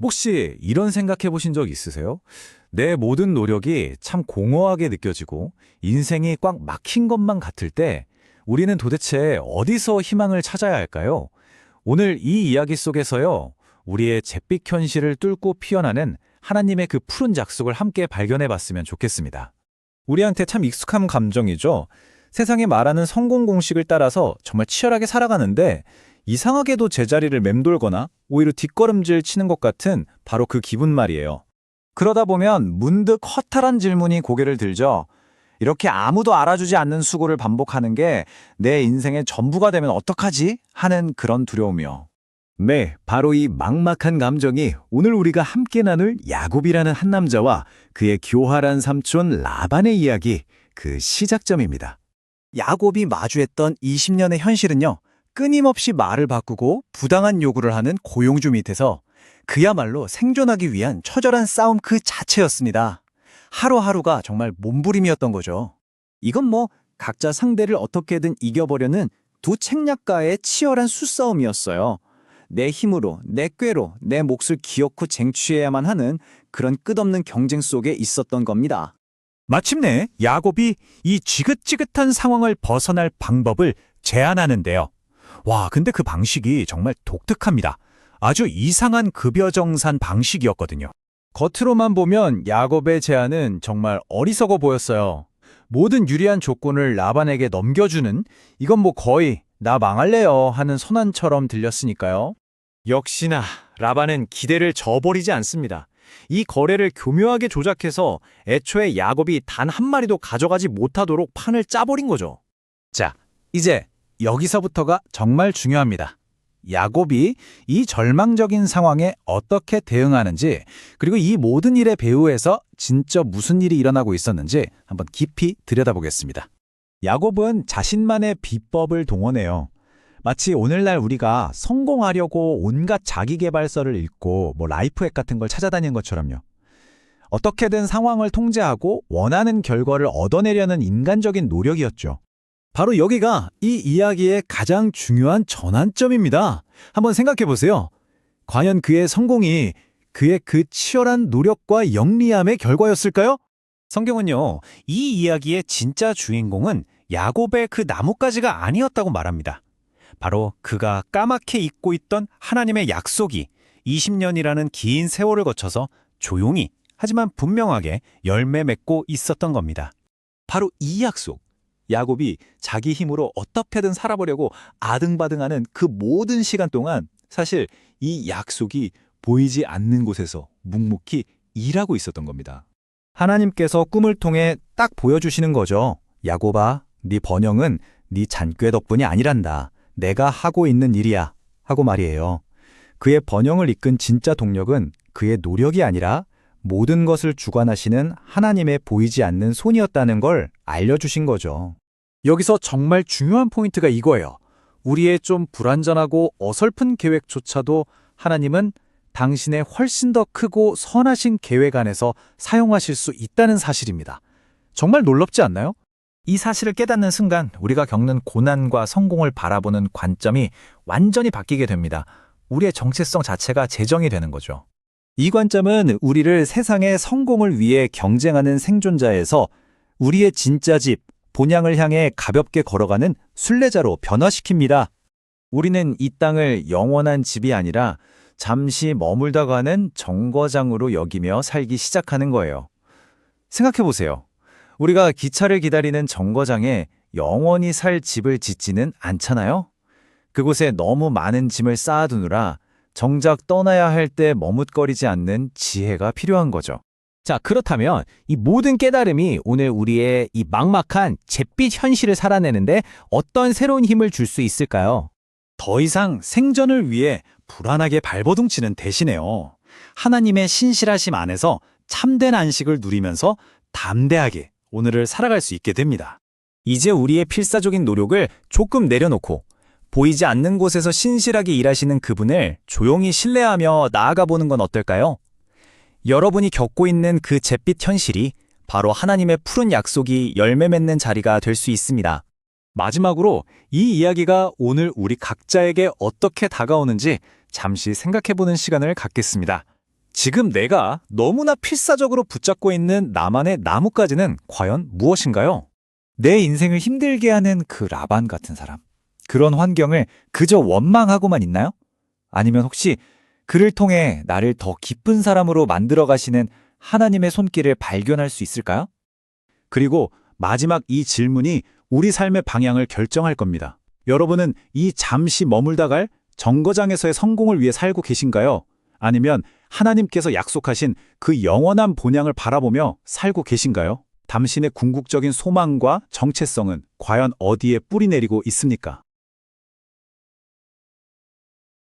혹시 이런 생각해 보신 적 있으세요? 내 모든 노력이 참 공허하게 느껴지고 인생이 꽉 막힌 것만 같을 때 우리는 도대체 어디서 희망을 찾아야 할까요? 오늘 이 이야기 속에서요, 우리의 잿빛 현실을 뚫고 피어나는 하나님의 그 푸른 약속을 함께 발견해 봤으면 좋겠습니다. 우리한테 참 익숙한 감정이죠. 세상에 말하는 성공 공식을 따라서 정말 치열하게 살아가는데 이상하게도 제자리를 맴돌거나 오히려 뒷걸음질 치는 것 같은 바로 그 기분 말이에요. 그러다 보면 문득 허탈한 질문이 고개를 들죠. 이렇게 아무도 알아주지 않는 수고를 반복하는 게 내 인생의 전부가 되면 어떡하지? 하는 그런 두려움이요. 네, 바로 이 막막한 감정이 오늘 우리가 함께 나눌 야곱이라는 한 남자와 그의 교활한 삼촌 라반의 이야기, 그 시작점입니다. 야곱이 마주했던 20년의 현실은요, 끊임없이 말을 바꾸고 부당한 요구를 하는 고용주 밑에서 그야말로 생존하기 위한 처절한 싸움 그 자체였습니다. 하루하루가 정말 몸부림이었던 거죠. 이건 뭐 각자 상대를 어떻게든 이겨보려는 두 책략가의 치열한 수싸움이었어요. 내 힘으로, 내 꾀로, 내 몫을 기어코 쟁취해야만 하는 그런 끝없는 경쟁 속에 있었던 겁니다. 마침내 야곱이 이 지긋지긋한 상황을 벗어날 방법을 제안하는데요. 와, 근데 그 방식이 정말 독특합니다. 아주 이상한 급여 정산 방식이었거든요. 겉으로만 보면 야곱의 제안은 정말 어리석어 보였어요. 모든 유리한 조건을 라반에게 넘겨주는, 이건 뭐 거의 나 망할래요 하는 선언처럼 들렸으니까요. 역시나 라반은 기대를 저버리지 않습니다. 이 거래를 교묘하게 조작해서 애초에 야곱이 단 한 마리도 가져가지 못하도록 판을 짜버린 거죠. 자, 이제 여기서부터가 정말 중요합니다. 야곱이 이 절망적인 상황에 어떻게 대응하는지, 그리고 이 모든 일의 배후에서 진짜 무슨 일이 일어나고 있었는지 한번 깊이 들여다보겠습니다. 야곱은 자신만의 비법을 동원해요. 마치 오늘날 우리가 성공하려고 온갖 자기계발서를 읽고 라이프핵 같은 걸 찾아다니는 것처럼요. 어떻게든 상황을 통제하고 원하는 결과를 얻어내려는 인간적인 노력이었죠. 바로 여기가 이 이야기의 가장 중요한 전환점입니다. 한번 생각해 보세요. 과연 그의 성공이 그의 그 치열한 노력과 영리함의 결과였을까요? 성경은요, 이 이야기의 진짜 주인공은 야곱의 그 나뭇가지가 아니었다고 말합니다. 바로 그가 까맣게 잊고 있던 하나님의 약속이 20년이라는 긴 세월을 거쳐서 조용히 하지만 분명하게 열매 맺고 있었던 겁니다. 바로 이 약속. 야곱이 자기 힘으로 어떻게든 살아보려고 아등바등하는 그 모든 시간 동안 사실 이 약속이 보이지 않는 곳에서 묵묵히 일하고 있었던 겁니다. 하나님께서 꿈을 통해 딱 보여주시는 거죠. 야곱아, 네 번영은 네 잔꾀 덕분이 아니란다. 내가 하고 있는 일이야. 하고 말이에요. 그의 번영을 이끈 진짜 동력은 그의 노력이 아니라 모든 것을 주관하시는 하나님의 보이지 않는 손이었다는 걸 알려주신 거죠. 여기서 정말 중요한 포인트가 이거예요. 우리의 좀 불완전하고 어설픈 계획조차도 하나님은 당신의 훨씬 더 크고 선하신 계획 안에서 사용하실 수 있다는 사실입니다. 정말 놀랍지 않나요? 이 사실을 깨닫는 순간 우리가 겪는 고난과 성공을 바라보는 관점이 완전히 바뀌게 됩니다. 우리의 정체성 자체가 재정이 되는 거죠. 이 관점은 우리를 세상의 성공을 위해 경쟁하는 생존자에서 우리의 진짜 집, 본향을 향해 가볍게 걸어가는 순례자로 변화시킵니다. 우리는 이 땅을 영원한 집이 아니라 잠시 머물다 가는 정거장으로 여기며 살기 시작하는 거예요. 생각해보세요. 우리가 기차를 기다리는 정거장에 영원히 살 집을 짓지는 않잖아요? 그곳에 너무 많은 짐을 쌓아두느라 정작 떠나야 할 때 머뭇거리지 않는 지혜가 필요한 거죠. 자, 그렇다면 이 모든 깨달음이 오늘 우리의 이 막막한 잿빛 현실을 살아내는데 어떤 새로운 힘을 줄 수 있을까요? 더 이상 생존을 위해 불안하게 발버둥치는 대신에요. 하나님의 신실하심 안에서 참된 안식을 누리면서 담대하게 오늘을 살아갈 수 있게 됩니다. 이제 우리의 필사적인 노력을 조금 내려놓고 보이지 않는 곳에서 신실하게 일하시는 그분을 조용히 신뢰하며 나아가 보는 건 어떨까요? 여러분이 겪고 있는 그 잿빛 현실이 바로 하나님의 푸른 약속이 열매 맺는 자리가 될 수 있습니다. 마지막으로 이 이야기가 오늘 우리 각자에게 어떻게 다가오는지 잠시 생각해보는 시간을 갖겠습니다. 지금 내가 너무나 필사적으로 붙잡고 있는 나만의 나뭇가지는 과연 무엇인가요? 내 인생을 힘들게 하는 그 라반 같은 사람. 그런 환경을 그저 원망하고만 있나요? 아니면 혹시 그를 통해 나를 더 기쁜 사람으로 만들어 가시는 하나님의 손길을 발견할 수 있을까요? 그리고 마지막 이 질문이 우리 삶의 방향을 결정할 겁니다. 여러분은 이 잠시 머물다 갈 정거장에서의 성공을 위해 살고 계신가요? 아니면 하나님께서 약속하신 그 영원한 본향을 바라보며 살고 계신가요? 당신의 궁극적인 소망과 정체성은 과연 어디에 뿌리 내리고 있습니까?